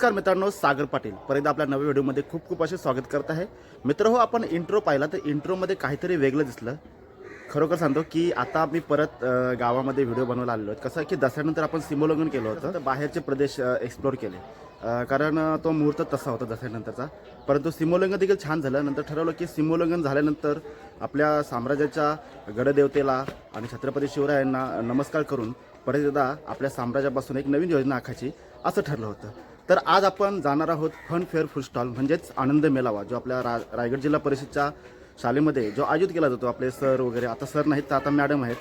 नमस्कार मित्रांनो, सागर पाटील परत आपल्या नव्या व्हिडिओमध्ये खूप खूप असे स्वागत करत आहे. मित्र हो, आपण इंट्रो पाहिला तर इंट्रोमध्ये काहीतरी वेगळं दिसलं. खरोखर सांगतो की आता मी परत गावामध्ये व्हिडिओ बनवायला आलेलो आहे. कसं की दसऱ्यानंतर आपण सीमोल्लंघन केलं होतं, तर बाहेरचे प्रदेश एक्सप्लोर केले. कारण तो मुहूर्त तसा होता दसऱ्यानंतरचा. परंतु सीमोल्लंघन देखील छान झालं. नंतर ठरवलं की सीमोल्लंघन झाल्यानंतर आपल्या साम्राज्याच्या गडदेवतेला आणि छत्रपती शिवरायांना नमस्कार करून परत एकदा आपल्या साम्राज्यापासून एक नवीन योजना आखायची असं ठरलं होतं. तर आज आपण जाणार आहोत फन फेअर फूड स्टॉल म्हणजेच आनंद मेळावा, जो आपल्या रायगड जिल्हा परिषदच्या शाळेमध्ये जो आयोजित केला जातो. आपले सर वगैरे आता सर नाहीत तर आता मॅडम आहेत.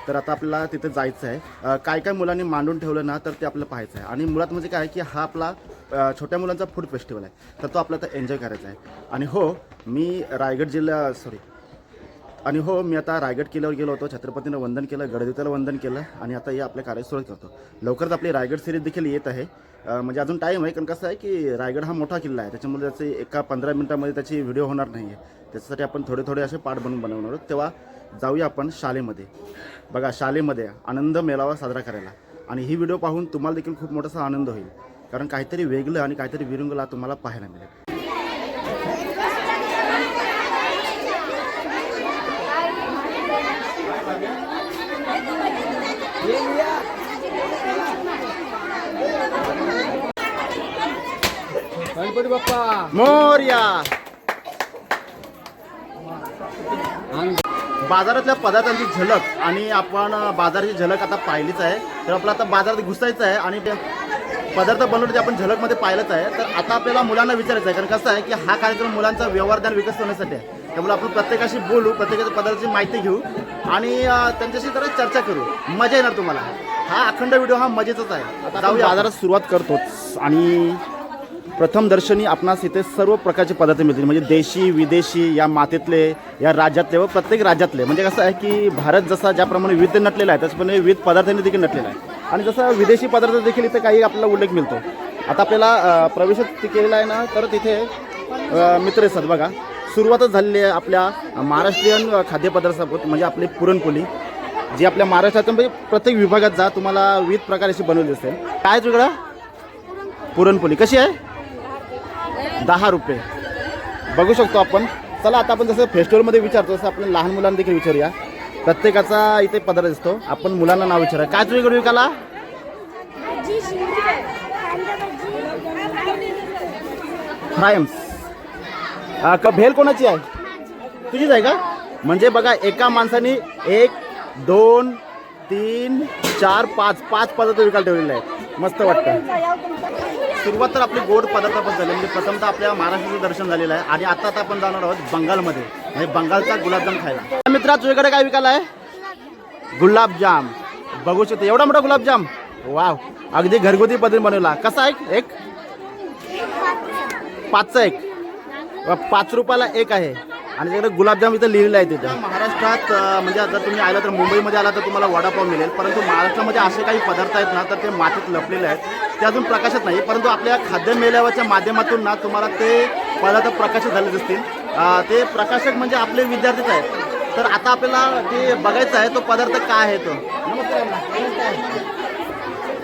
तर आता आपल्याला तिथे जायचं आहे. काय काय मुलांनी मांडून ठेवलं ना तर ते आपल्याला पाहायचं आहे. आणि मुळात म्हणजे काय की हा आपला छोट्या मुलांचा फूड फेस्टिवल आहे, तर तो आपल्याला आता एन्जॉय करायचा आहे. आणि हो, मी मी आता रायगड किल्ल्यावर गेलो होतो. छत्रपतींना वंदन केलं, गडदेवतेला वंदन केलं आणि आता हे आपल्या कार्य सुरू करतो. लवकरच आपली रायगड सिरीज देखील येत आहे. म्हणजे अजून टाईम आहे, कारण कसं आहे की रायगड हा मोठा किल्ला आहे, त्याच्यामुळे त्याचे एका 15 मिनिटामध्ये त्याची व्हिडिओ होणार नाही आहे. त्याच्यासाठी आपण थोडे असे पार्ट बनवणार आहोत. तेव्हा जाऊया आपण शाळेमध्ये. बघा, शाळेमध्ये आनंद मेळावा साजरा करायला. आणि ही व्हिडिओ पाहून तुम्हाला देखील खूप मोठासा आनंद होईल, कारण काहीतरी वेगळं आणि काहीतरी विरंगुळा तुम्हाला पाहायला मिळेल. गणपती बाप्पा मोरया. बाजारातल्या पदार्थांची झलक आणि आपण बाजाराची झलक आता पाहिलीच आहे. तर आपलं आता बाजारात घुसायचं आहे आणि ते पदार्थ बनवले ते आपण झलकमध्ये पाहिलंच आहे. तर आता आपल्याला मुलांना विचारायचं आहे, कारण कसं आहे की हा कार्यक्रम मुलांचा व्यवहारज्ञान विकसित होण्यासाठी आहे. त्यामुळे आपण प्रत्येकाशी बोलू, प्रत्येकाच्या पदार्थाची माहिती घेऊ आणि त्यांच्याशी जरा चर्चा करू. मजा येणार तुम्हाला. हा अखंड व्हिडिओ हा मजेचाच आहे. आता जाऊया, बाजारात सुरुवात करतोच. आणि प्रथम दर्शनी आपणास इथे सर्व प्रकारचे पदार्थ मिळतील, म्हणजे देशी विदेशी, या मातीतले, या राज्यातले व प्रत्येक राज्यातले. म्हणजे कसं आहे की भारत जसा ज्याप्रमाणे विविध नटलेला आहे, त्याचप्रमाणे विविध पदार्थांनी देखील नटलेला आहे. आणि जसं विदेशी पदार्थ देखील इथे काही आपल्याला उल्लेख मिळतो. आता आपल्याला प्रवेश केलेला आहे ना, तर तिथे मित्र असतात. बघा, सुरुवातच झालेली आहे आपल्या महाराष्ट्रीयन खाद्यपदार्थासोबत, म्हणजे आपली पुरणपोळी, जी आपल्या महाराष्ट्रात म्हणजे प्रत्येक विभागात जा तुम्हाला विविध प्रकारची बनवली असेल. काय तुझ्याकडं पुरणपोळी कशी आहे? 10 रुपये. बघू शकतो आपण. चला आता आपण जसं फेस्टिवलमध्ये विचारतो तसं आपण लहान मुलांना देखील विचारूया. प्रत्येकाचा इथे पदार्थ दिसतो. आपण मुलांना नाव विचारूया. काय तुझ्याकडे विकायला? फ्रायम्स. भेल कोणाची आहे? तुझीच आहे का? म्हणजे बघा, एका माणसाने 1 2 3 4 5 पदार्थ विकायला ठेवलेले आहेत. मस्त वाटतं. सुरुवात तर आपली गोड पदार्थापासून झाली. म्हणजे प्रथमतः आपल्या महाराष्ट्राचं दर्शन झालेलं आहे आणि आता आपण जाणार आहोत बंगालमध्ये, म्हणजे बंगालचा गुलाबजाम खायला. मित्रा, तुझ्याकडे काय विकायला आहे? गुलाबजाम. बघू शकतो एवढा मोठा गुलाबजाम. वाव, अगदी घरगुती पद्धतीने बनवला. कसा आहे? एक 5चा 1, 5 रुपयाला 1 आहे. आणि तिकडे गुलाबजाम इथं लिहिलेलं आहे. तिथं महाराष्ट्रात म्हणजे जर तुम्ही आला तर मुंबईमध्ये आला तर तुम्हाला वडापाव मिळेल, परंतु महाराष्ट्रामध्ये असे काही पदार्थ आहेत ना तर ते मातीत लपलेले आहेत, ते अजून प्रकाशित नाही. परंतु आपल्या खाद्य मेळाव्याच्या माध्यमातून ना तुम्हाला ते पदार्थ प्रकाशित झाले दिसतील. ते प्रकाशक म्हणजे आपले विद्यार्थीच आहेत. तर आता आपल्याला ते बघायचं आहे तो पदार्थ काय आहे. तो नमस्कार,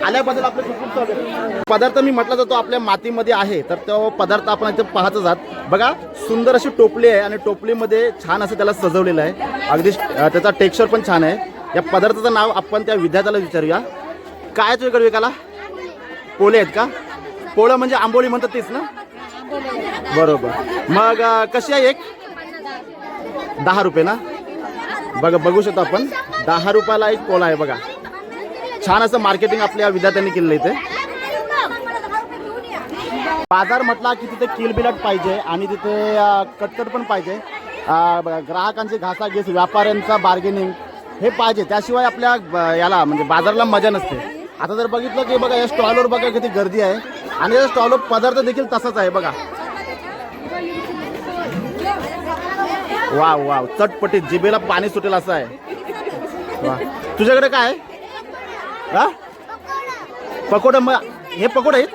आल्याबद्दल आपलं खूप खूप स्वागत. पदार्थ मी म्हटलं जातो आपल्या मातीमध्ये आहे, तर तो पदार्थ आपण इथे पाहत जात. बघा, सुंदर अशी टोपली आहे आणि टोपलीमध्ये छान असं त्याला सजवलेलं आहे. अगदी त्याचा टेक्स्चर पण छान आहे. या पदार्थाचं नाव आपण त्या विद्यार्थ्याला विचारूया. काय तुझ्याकडे विकायला? पोळे आहेत का? पोळं म्हणजे आंबोळी म्हणतात तीच ना? बरोबर. मग कशी आहे? 10 रुपये ना? बघू शकतो आपण 10 रुपयाला 1 पोळा आहे. बघा, छान असं मार्केटिंग आपल्या विद्यार्थ्यांनी केलेलं इथे. बाजार म्हटला की तिथे किलबिलाट पाहिजे आणि तिथे कटकट पण पाहिजे. ग्राहकांची घासाघीस, व्यापाऱ्यांचा बार्गेनिंग हे पाहिजे. त्याशिवाय आपल्या याला म्हणजे बाजारला मजा नसते. आता जर बघितलं की बघा, या स्टॉलवर बघा किती गर्दी आहे आणि या स्टॉलवर पदार्थ देखील तसाच आहे. बघा, वाव वाव, चटपटीत जिभेला पाणी सुटेल असं आहे. वा, तुझ्याकडे काय आहे? हा, पकोडे. मग हे पकोडे आहेत?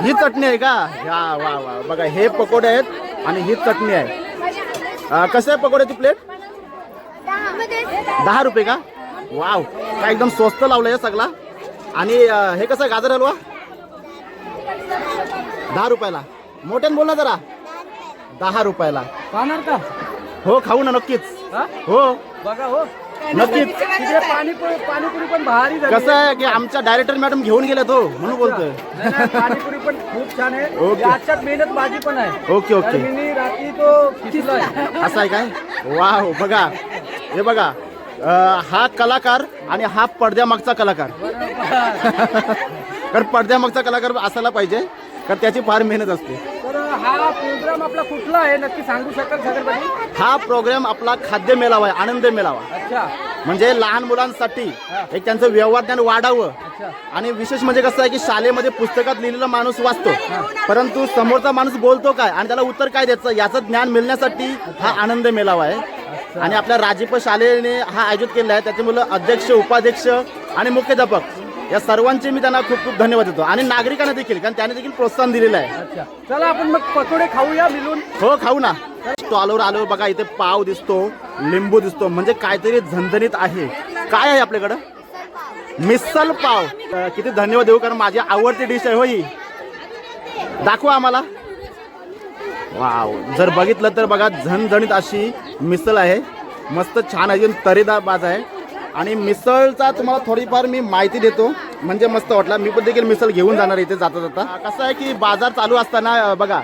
ही चटणी आहे का? वा वा वा, बघा, हे पकोडे आहेत आणि ही चटणी आहे. कसं आहे पकोड्याची प्लेट? 10 रुपये का? वाव, काय एकदम स्वस्त लावलं आहे सगळा. आणि हे कसं आहे गाजर हलवा? 10 रुपयाला. मोठ्यानं बोल ना जरा. 10 रुपयाला. खाणार का? हो खाऊ ना नक्कीच. हा? हो बघा हो नक्कीच. तिकडे पाणीपुरी पण भारी झाली. कसं आहे की आमच्या डायरेक्टर मॅडम घेऊन गेले तो म्हणून बोलतोय. नाही, नाही, पाणीपुरी पण खूप छान आहे. ओके. आजच्यात मेहनत भाजी पण आहे. Okay okay. मी रात्री तो खिचलाय. असं आहे काय? वाव बघा हे बघा हा कलाकार आणि हा पडद्यामागचा कलाकार. कारण पडद्यामागचा कलाकार असायला पाहिजे कारण त्याची फार मेहनत असते. तर हा प्रोग्राम आपला कुठला आहे नक्की सांगू शकाल सागरबाई? हा प्रोग्राम आपला खाद्य मेळावा आहे, आनंद मेळावा. अच्छा म्हणजे लहान मुलांसाठी एक त्यांचं व्यवहार ज्ञान वाढावं. अच्छा. आणि विशेष म्हणजे कसं आहे की शाळेमध्ये पुस्तकात लिहिलेला माणूस वाचतो परंतु समोरचा माणूस बोलतो काय आणि त्याला उत्तर काय द्यायचं याचं ज्ञान मिळण्यासाठी हा आनंद मेळावा आहे. आणि आपल्या राजीप शाळेने हा आयोजित केला आहे. त्याच्यामुळे अध्यक्ष उपाध्यक्ष आणि मुख्याध्यापक या सर्वांचे मी त्यांना खूप खूप धन्यवाद देतो आणि नागरिकांना देखील कारण त्याने देखील प्रोत्साहन दिलेलं आहे. अच्छा चला आपण मग पकोडे खाऊया मिळून. हो खाऊ ना. स्टॉलवर आलो बघा इथे पाव दिसतो लिंबू दिसतो म्हणजे काहीतरी झणझणीत आहे. काय आहे आपल्याकडं? मिसल पाव. किती धन्यवाद देऊ कारण माझी आवडती डिश आहे. होई दाखवा आम्हाला. वाव जर बघितलं तर बघा झणझणीत अशी मिसल आहे. मस्त छान आहे तरीदार बाज आहे. आणि मिसळचा तुम्हाला थोडीफार मी माहिती देतो म्हणजे मस्त वाटला. मी पण देखील मिसळ घेऊन जाणार इथे जाता जाता. कसं आहे की बाजार चालू असताना बघा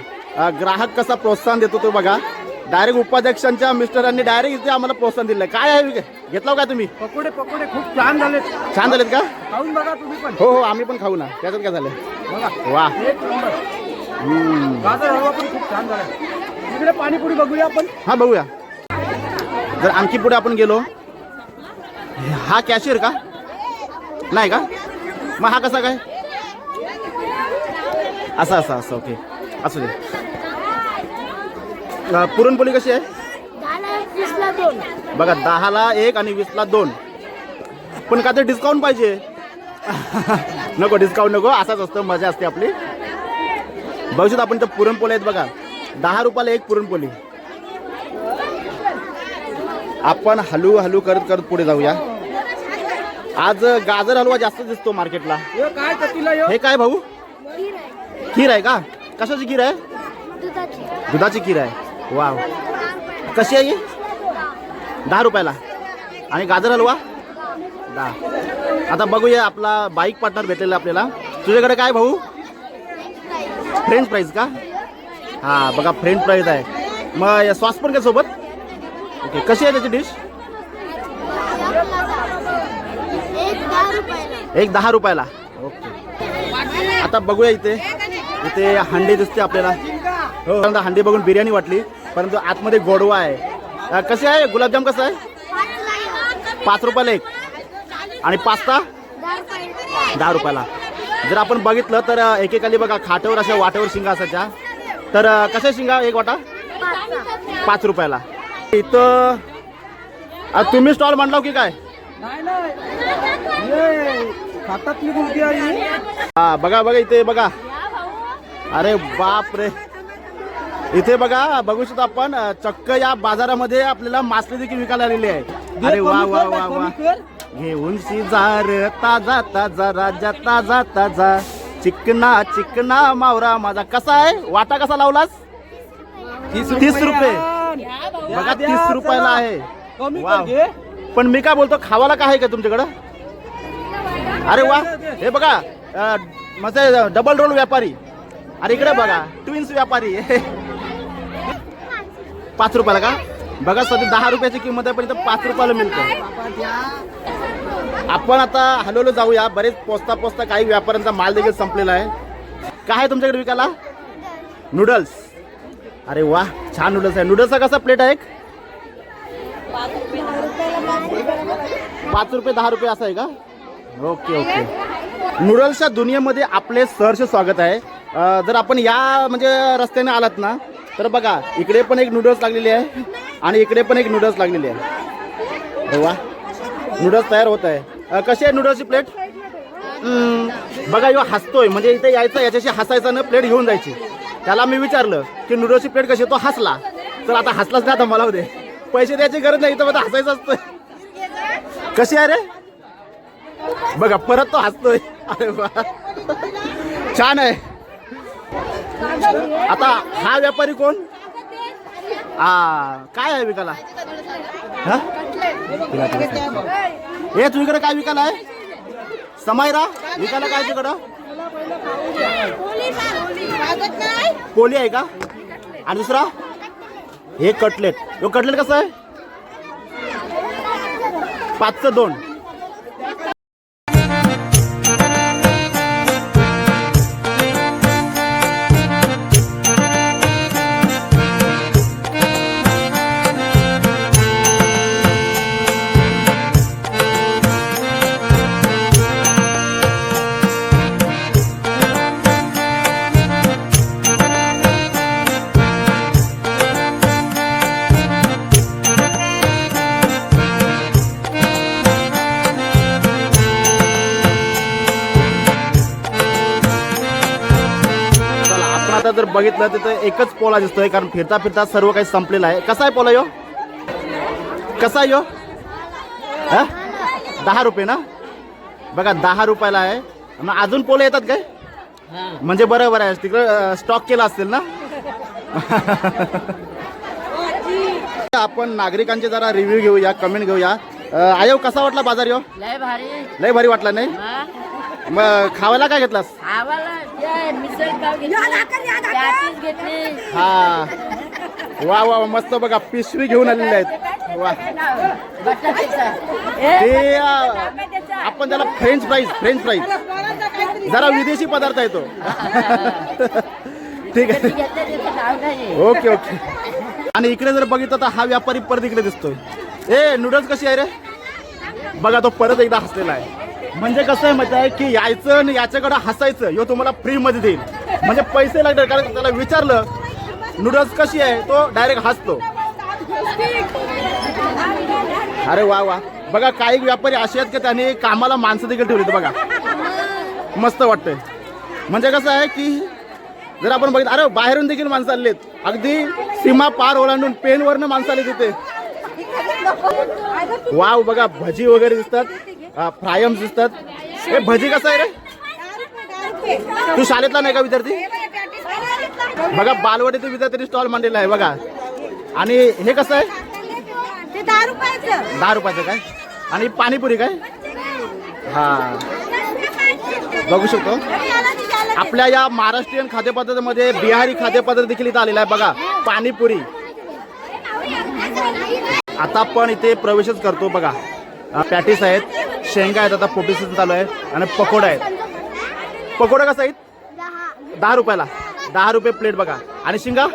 ग्राहक कसा प्रोत्साहन देतो तो बघा. डायरेक्ट उपाध्यक्षांच्या मिस्टरांनी डायरेक्ट इथे आम्हाला प्रोत्साहन दिलं. काय आहे घेतला काय तुम्ही? पकोडे खूप छान झालेत. छान झालेत का? खाऊन बघा तुम्ही पण. हो हो आम्ही पण खाऊ ना. त्याच्यात काय झालं? बघा वा एक नंबर. गाजर हलवा पण खूप छान झाला. इकडे पाणीपुरी बघूया आपण. हा बघूया. जर आणखी पुढे आपण गेलो हा कॅशियर का नाही का मग हा कसा काय असा असा असं ओके असू दे. पुरणपोळी कशी आहे? 2 बघा 10ला 1 आणि 20ला 2 पण का ते डिस्काउंट पाहिजे. नको डिस्काउंट नको असाच असतं मजा असते आपली. बघू शकतो आपण तर पुरणपोळी आहेत बघा 10 रुपयाला 1 पुरणपोळी. आपण हलू हलू करत करत पुढे जाऊया. आज गाजर हलवा जास्त दिसतो मार्केटला. काय कतीला हे काय भाऊ? खीर आहे का? कशाची खीर आहे? दुधाची खीर आहे. वाव कशी आहे ही? 10 रुपयाला. आणि गाजर हलवा 10. आता बघूया आपला बाईक पार्टनर भेटलेला आपल्याला. तुझ्याकडे काय भाऊ? फ्रेंच फ्राईज का? हा बघा फ्रेंच फ्राईज आहे. मग सॉस पण काय सोबत? ओके कशी आहे त्याची डिश? एक 10 रुपयाला. ओके आता बघूया इथे इथे हंडी दिसते आपल्याला. हो हंडी बघून बिर्याणी वाटली परंतु आतमध्ये गोडवा आहे. कशी आहे? गुलाबजाम कसं आहे? 5 रुपयाला 1. आणि पास्ता 10 रुपयाला. जर आपण बघितलं तर एकेकाली बघा खाट्यावर अशा वाट्यावर शिंगा असायच्या तर कशा शिंगा एक वाटा 5 रुपयाला. इथं तुम्ही स्टॉल मांडलाव की काय? हातातली गुलटी आहे. हा बघा बघा इथे बघा. अरे बाप रे इथे बघा बघू शकतो आपण चक्क या बाजारामध्ये आपल्याला मासले देखील विकायला आलेले आहे. अरे वा वा वा वा. घेऊन शिजार ताजा ताजा राजा ताजा ताजा चिकना चिकना मावरा माझा. कसा आहे वाटा कसा लावलास? 30 रुपये. बघा 30 रुपयाला आहे. वाव. पण मी काय बोलतो खावाला काय आहे का तुमच्याकडं? अरे वा हे बघा मस्त डबल रोल व्यापारी. अरे इकडे बघा ट्विन्स व्यापारी. 5 रुपयाला का? बघा सध्या 10 रुपयाची किंमत आहे पण इथं 5 रुपयाला मिळतं. आपण आता हलवलं जाऊया. बरेच पोचता पोचता काही व्यापाऱ्यांचा माल देखील संपलेला आहे. काय आहे तुमच्याकडे विकायला? नूडल्स. अरे वा छान नूडल्स आहे. नूडल्सचा कसा प्लेट आहे? 5 रुपये 10 रुपये असं आहे का? Okay okay. नूडल्सच्या दुनियेमध्ये आपले सहर्ष स्वागत आहे. जर आपण या म्हणजे रस्त्याने आलात ना तर बघा इकडे पण एक नूडल्स लागलेली आहे आणि इकडे पण एक नूडल्स लागलेली आहे. अरे वा नूडल्स तयार होत आहे. कशी आहे नूडल्सची प्लेट? बघा यो हसतोय म्हणजे इथे यायचं याच्याशी हसायचं ना प्लेट घेऊन जायची. त्याला मी विचारलं की नूडल्सची प्लेट कशी? तो हसला. तर आता हसलाच नाही आता मला होते पैसे द्यायची गरज नाही तर मला हसायचं असतं. कशी आहे रे? बघा परत तो हसतोय. अरे वा छान आहे. आता हा व्यापारी कोण? काय आहे विकायला? हा हे तुझ्याकडे काय विकायला आहे? समायरा विकायला काय तुझ्याकडं? पोली आहे का? आणि दुसरा हे कटलेट. यो कटलेट कसं आहे? 5चं 2. आता जर बघितलं तर एकच पोला दिसतोय, कारण फिरता फिरता सर्व काही संपलेलं आहे. कसा आहे पोला यो? कसा आहे यो? 10 रुपये ना? बघा 10 रुपयाला आहे. मग अजून पोले येतात काय? म्हणजे बरोबर आहे, तिकडं स्टॉक केला असेल ना. आपण नागरिकांचे जरा रिव्ह्यू घेऊया, कमेंट घेऊया. आयो कसा वाटला बाजार यो? लय भारी वाटला नाही? मग खावायला काय घेतलास? हा वा वा मस्त बघा, पिशवी घेऊन आलेले आहेत. वा ते आपण त्याला फ्रेंच फ्राईज जरा विदेशी पदार्थ आहे तो. ठीक आहे, ओके ओके. आणि इकडे जर बघितलं तर हा व्यापारी परत इकडे दिसतोय. ए नूडल्स कशी आहे रे? बघा तो परत एकदा हसलेला आहे. म्हणजे कसं आहे माहिती आहे की यायचं आणि याच्याकडे हसायचं, ह्यो तुम्हाला फ्री मध्ये देईल. म्हणजे पैसे लागतात, कारण त्याला विचारलं नूडल्स कशी आहे, तो डायरेक्ट हसतो. अरे वा वा. बघा काही व्यापारी असे आहेत की त्यांनी कामाला माणसं देखील ठेवली. बघा मस्त वाटतंय. म्हणजे कसं आहे की जर आपण बघितलं, अरे बाहेरून देखील माणसं आलेत, अगदी सीमा पार ओलांडून पेनवरनं माणसं आली तिथे. वाव बघा भजी वगैरे दिसतात, फ्रायम्स दिसतात. हे भजी कसं आहे रे? तू शाळेतला नाही का विद्यार्थी? बघा बालवाडीचे विद्यार्थी स्टॉल मांडलेला आहे बघा. आणि हे कसं आहे? 10 रुपयाचं काय? आणि पाणीपुरी काय? हा बघू शकतो. आपल्या या महाराष्ट्रीयन खाद्यपदार्थामध्ये बिहारी खाद्यपदार्थ देखील इथं आलेला आहे बघा, पाणीपुरी. आता आपण इथे प्रवेशच करतो. बघा पॅटीस आहेत, शेंगा आहेत, आता 46 चालू आहे, आणि पकोडा आहेत. पकोडा कसा आहेत? 10 रुपयाला, 10 रुपये प्लेट बघा. आणि शिंगा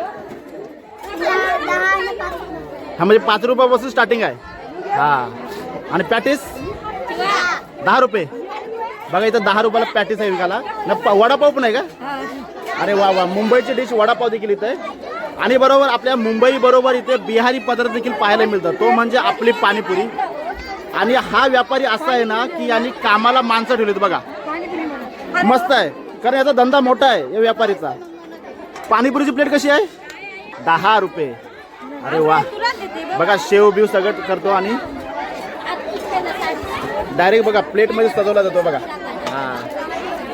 हा म्हणजे 5 रुपयापासून स्टार्टिंग आहे. हा आणि पॅटीस 10 रुपये बघा. इथं 10 रुपयाला पॅटीस आहे विकायला. वडापाव पण आहे का? अरे वा वा. मुंबईची डिश वडापाव देखील इथं आहे. आणि बरोबर आपल्या मुंबई बरोबर इथे बिहारी पदार्थ देखील पाहायला मिळतात, तो म्हणजे आपली पाणीपुरी. आणि हा व्यापारी असा आहे ना की यांनी कामाला माणसं ठेवलीत बघा. मस्त आहे, कारण याचा धंदा मोठा आहे या व्यापारीचा. पाणीपुरीची प्लेट कशी आहे? 10 रुपये. अरे वा बघा, शेव बिव सगळं करतो आणि डायरेक्ट बघा प्लेटमध्ये सजवला जातो बघा. हा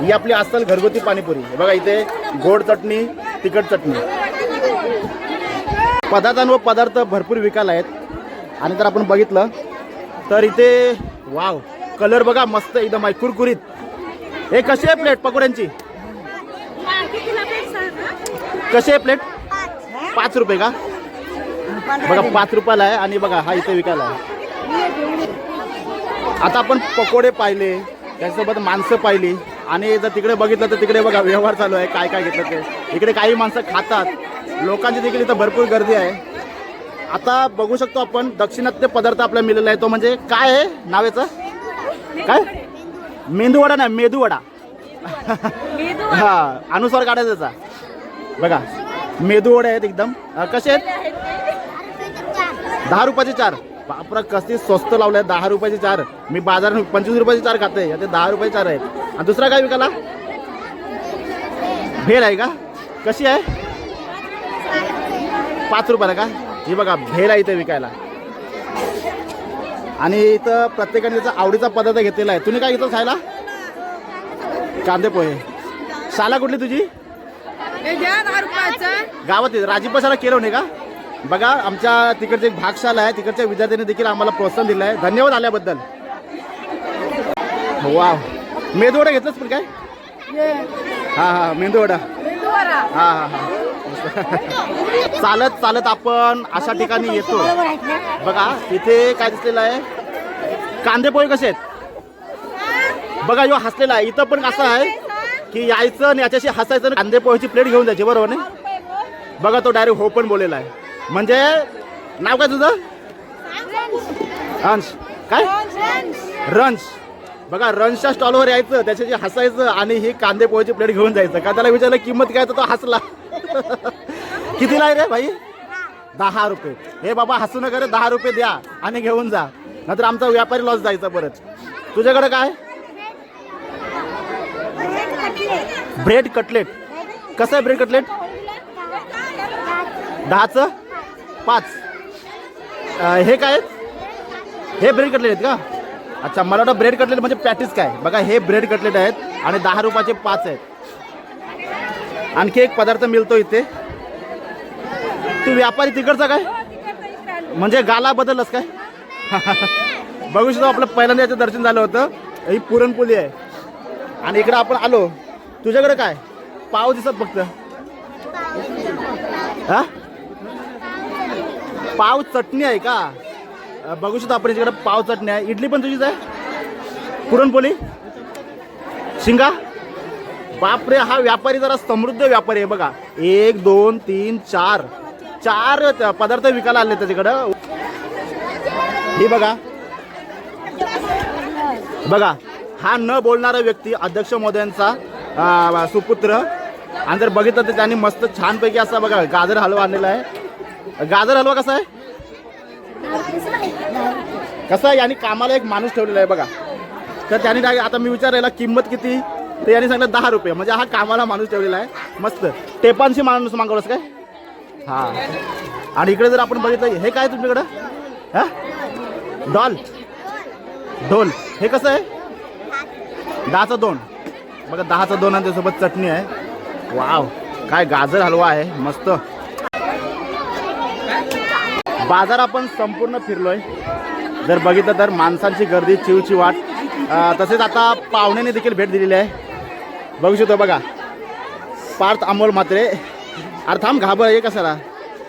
ही आपली अस्सल घरगुती पाणीपुरी बघा. इथे गोड चटणी, तिखट चटणी, पदार्थ भरपूर विकायला आहेत. आणि जर आपण बघितलं तर इथे वाव कलर बघा मस्त एकदम आहे, कुरकुरीत. हे कशी आहे प्लेट पकोड्यांची? कशी आहे प्लेट? 5 रुपये का? बघा 5 रुपयाला आहे. आणि बघा हा इथे विकायला आहे. आता आपण पकोडे पाहिले, त्याच्यासोबत माणसं पाहिली. आणि जर तिकडे बघितलं तर तिकडे बघा व्यवहार चालू आहे, काय काय घेतलं ते. इकडे काही माणसं खातात, लोकांची देखील इथं भरपूर गर्दी आहे. आता बघू शकतो आपण दक्षिणात्य पदार्थ आपल्याला मिळालेला आहे, तो म्हणजे काय आहे नावेचं? काय? मेंदूवडा नाही, मेदूवडा. हा अनुसार काढायचा त्याचा. बघा मेदूवडे आहेत एकदम. कसे आहेत? 10 रुपयाचे 4. बापरा कसे स्वस्त लावले आहेत, 10 रुपयाचे 4. मी बाजारात 25 रुपयाचे 4 खाते, ते 10 रुपयाचे 4 आहेत. आणि दुसरा काय विकायला? भेळ आहे का? कशी आहे? 5 रुपयाला का? ही बघा भेळ आहे इथे विकायला. आणि इथं प्रत्येकाने त्याचा आवडीचा पदार्थ घेतलेला आहे. तुम्ही काय घेतो खायला? कांदे पोहे. शाळा कुठली तुझी? हे द्या 10 रुपयाचं. गावात राजीपाशाला केलं नाही का? बघा आमच्या तिकडचे एक भागशाला आहे, तिकडच्या विद्यार्थ्यांनी देखील आम्हाला प्रोत्साहन दिलं आहे. धन्यवाद आल्याबद्दल. वा मेदूवडा घेतलंच पण काय? हा मेंदूवडा. हा चालत चालत आपण अशा ठिकाणी येतो. बघा इथे काय दिसलेलं आहे, कांदे पोहे कसे आहेत बघा. यो हसलेला आहे. इथं पण असं आहे की यायचं आणि याच्याशी हसायचं आणि कांदे पोहेची प्लेट घेऊन जायची, बरोबर नाही? बघा तो डायरेक्ट हो पण बोललेला आहे. म्हणजे नाव काय तुझं? अंश. काय? रंश. बघा रंशच्या स्टॉलवर यायचं, त्याच्याशी हसायचं आणि ही कांदे पोहेची प्लेट घेऊन जायचं. का त्याला विचारलं किंमत काय तर तो हसला. कितीला आहे रे भाई? 10 रुपये. हे बाबा हसू नका रे, 10 रुपये द्या आणि घेऊन जा, नंतर आमचा व्यापारी लॉस जायचा परत. तुझ्याकडे काय? Bread cutlet. कसं आहे ब्रेड कटलेट? 10चं 5. हे काय? हे ब्रेड कटलेट आहेत का? अच्छा मला वाटतं ब्रेड कटलेट म्हणजे पॅटीस काय. बघा हे ब्रेड कटलेट आहेत आणि 10 रुपयाचे 5 आहेत. आणखी एक पदार्थ मिळतो इथे. तू व्यापारी तिकडचा काय? म्हणजे गाला बदललास काय? बघू शकतो आपलं पहिल्यांदा याचं दर्शन झालं होतं. ही पुरणपोळी आहे आणि इकडं आपण आलो. तुझ्याकडे काय? पाव दिसत फक्त. हा पाव चटणी आहे का? बघू शकतो आपण इकडे पाव चटणी आहे. इडली पण तुझीच आहे. पुरणपोळी शिंगा. बापरे हा व्यापारी जरा समृद्ध व्यापारी आहे. बघा 1 2 3 4 पदार्थ विकायला आले त्याच्याकडं. हे बघा बघा हा न बोलणारा व्यक्ती अध्यक्ष महोदयांचा सुपुत्र. आणि जर बघितलं तर त्यांनी मस्त छानपैकी असा बघा गाजर हलवा आणलेला आहे. गाजर हलवा कसा आहे? कसा आहे? यांनी कामाला एक माणूस ठेवलेला आहे बघा. तर त्यांनी आता मी विचारायला किंमत किती, तर यांनी सांगितलं 10 रुपये. म्हणजे हा कामाला माणूस ठेवलेला आहे. मस्त टेपांशी माणूस मागवलास काय? हा. आणि इकडे जर आपण बघितलं हे काय तुमच्याकडं? हा ढोल. हे कसं आहे? 10चं 2. बघा 10चं 2 आणि त्यासोबत चटणी आहे. वाव काय गाजर हलवा आहे मस्त. बाजार आपण संपूर्ण फिरलोय. जर बघितलं तर माणसांची गर्दी, चिवचिवाट. तसेच आता पाहुण्याने देखील भेट दिलेली आहे. बघू शकतो बघा पार्थ अमोल म्हात्रे. अर्थाम घाबर हे कसाला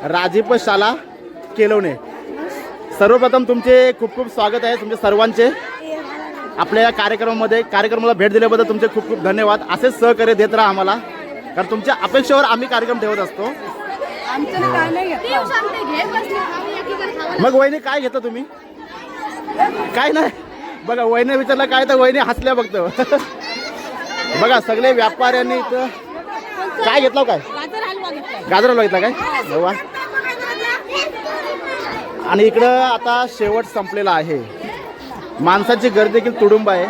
राजीप शाला केलवणे. सर्वप्रथम तुमचे खूप खूप स्वागत आहे तुमचे सर्वांचे आपल्या या कार्यक्रमाला भेट दिल्याबद्दल तुमचे खूप खूप धन्यवाद. असेच सहकार्य देत राहा आम्हाला, कारण तुमच्या अपेक्षेवर आम्ही कार्यक्रम ठेवत असतो. मग वहिनी काय घेता तुम्ही? काय नाही. बघा वहिनी विचारलं काय तर वहिनी हसल्या बघतो. बघा सगळे व्यापाऱ्यांनी इथं काय घेतलं? काय गाजर हलवा घेतला काय? वा. आणि इकडं आता शेवट संपलेला आहे. माणसाची गर्दी देखील तुडुंब आहे.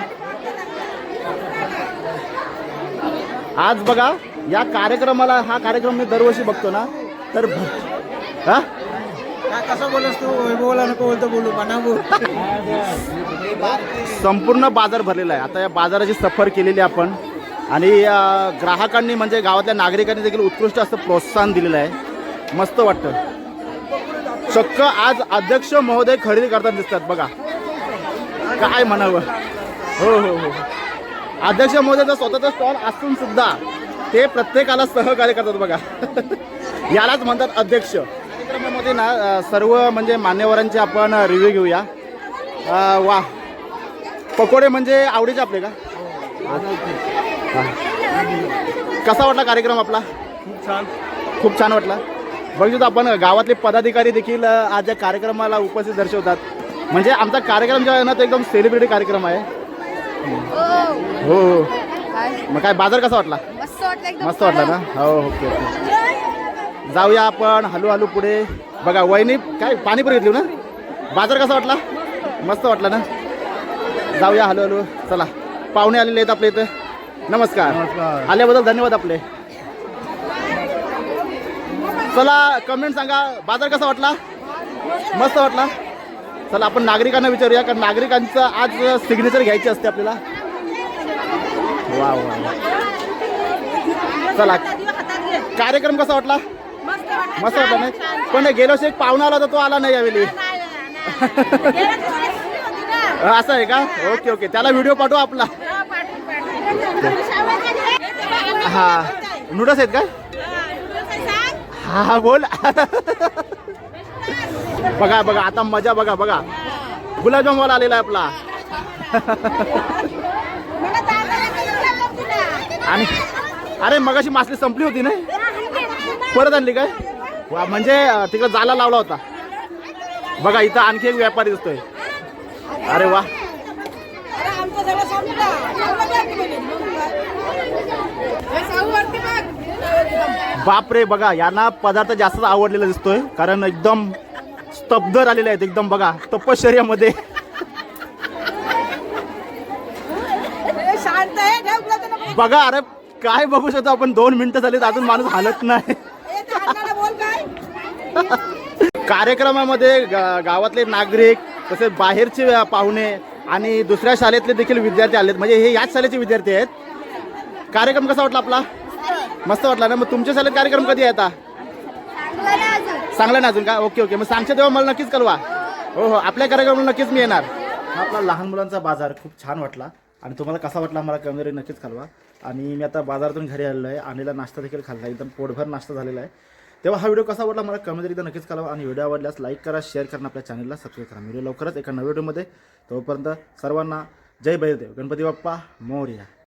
आज बघा या कार्यक्रमाला, हा कार्यक्रम मी दरवर्षी बघतो ना, तर हा कसं बोलस तू? बोला नको बोलतो बोलू म्हणा बोल. संपूर्ण बाजार भरलेला आहे. आता या बाजाराची सफर केलेली आपण आणि ग्राहकांनी म्हणजे गावातल्या नागरिकांनी देखील उत्कृष्ट असं प्रोत्साहन दिलेलं आहे. मस्त वाटतं. चक्क आज अध्यक्ष महोदय खरेदी करताना दिसतात बघा. काय म्हणावं. हो अध्यक्ष महोदयाचा स्वतःचा स्टॉल असून सुद्धा ते प्रत्येकाला सहकार्य करतात बघा. यालाच म्हणतात अध्यक्ष. कार्यक्रमामध्ये ना सर्व म्हणजे मान्यवरांचे आपण रिव्ह्यू घेऊया. वा पकोडे म्हणजे आवडीचे आपले का? कसा वाटला कार्यक्रम आपला? खूप छान वाटला. बघितलं आपण गावातले पदाधिकारी देखील आज या कार्यक्रमाला उपस्थित दर्शवतात. म्हणजे आमचा कार्यक्रम जो आहे ना तो एकदम सेलिब्रिटी कार्यक्रम आहे. हो मग काय बाजार कसा वाटला? मस्त वाटला ना? हो ओके. जाऊया आपण हळूहळू पुढे. बघा वहिनी काय पाणीपुरी घेतली ना? बाजार कसा वाटला? मस्त वाटला ना? जाऊया हळूहळू. चला पाहुणे आलेले आहेत आपल्या इथं. नमस्कार. आल्याबद्दल धन्यवाद आपले. चला कमेंट सांगा बाजार कसा वाटला? मस्त वाटला. चला आपण नागरिकांना विचारूया, कारण नागरिकांचं आज सिग्नेचर घ्यायची असते आपल्याला. वा वा चला कार्यक्रम कसा वाटला? मस्त वाटला नाही पण गेल्या वर्षी एक पाहुणा आला होता तो आला नाही यावेळी. असं आहे का? ओके ओके त्याला व्हिडिओ पाठवा आपला. हा नूडल्स आहेत का? हा बोल. बघा बघा आता मजा बघा बघा गुलाबजामवाला आलेला आहे आपला. आणि अरे मगाशी मासली संपली होती ना परत आणली काय? वा म्हणजे तिकडे जायला लावला होता. बघा इथं आणखी एक व्यापारी दिसतोय. अरे वा बापरे बघा यांना पदार्थ जास्त आवडलेला दिसतोय कारण एकदम स्तब्ध झालेले आहेत एकदम बघा तपश्चर्यामध्ये. बघा अरे काय बघू शकतो आपण 2 मिनिटं झालीत अजून माणूस हालत नाही. कार्यक्रमामध्ये गावातले नागरिक तसेच बाहेरचे पाहुणे आणि दुसऱ्या शाळेतले देखील विद्यार्थी आलेत म्हणजे हे याच शाळेचे विद्यार्थी आहेत. कार्यक्रम कसा वाटला आपला? मस्त वाटला ना. मग तुमच्या शाळेत कार्यक्रम कधी आहे आता? चांगला ना अजून का? ओके ओके मग सांगच्या तेव्हा मला नक्कीच कळवा. हो हो आपल्या कार्यक्रमाला नक्कीच मी येणार. हा आपला लहान मुलांचा बाजार खूप छान वाटला आणि तुम्हाला कसा वाटला मला कमेंटमध्ये नक्कीच कळवा. आणि मी आता बाजारातून घरी आलेलो आहे आणलेला नाश्ता देखील खाल्ला एकदम पोटभर नाश्ता झालेला आहे. तेव्हा हा व्हिडिओ कसा वाटला मला कमेंटमध्ये एकदा नक्कीच कळवा आणि व्हिडिओ आवडल्यास लाईक करा शेअर करा आपल्या चॅनलला सबस्क्राईब करा. व्हिडिओ लवकरच एका नव्या व्हिडिओमध्ये. तोपर्यंत सर्वांना जय बैलदेव गणपती बाप्पा मोरया.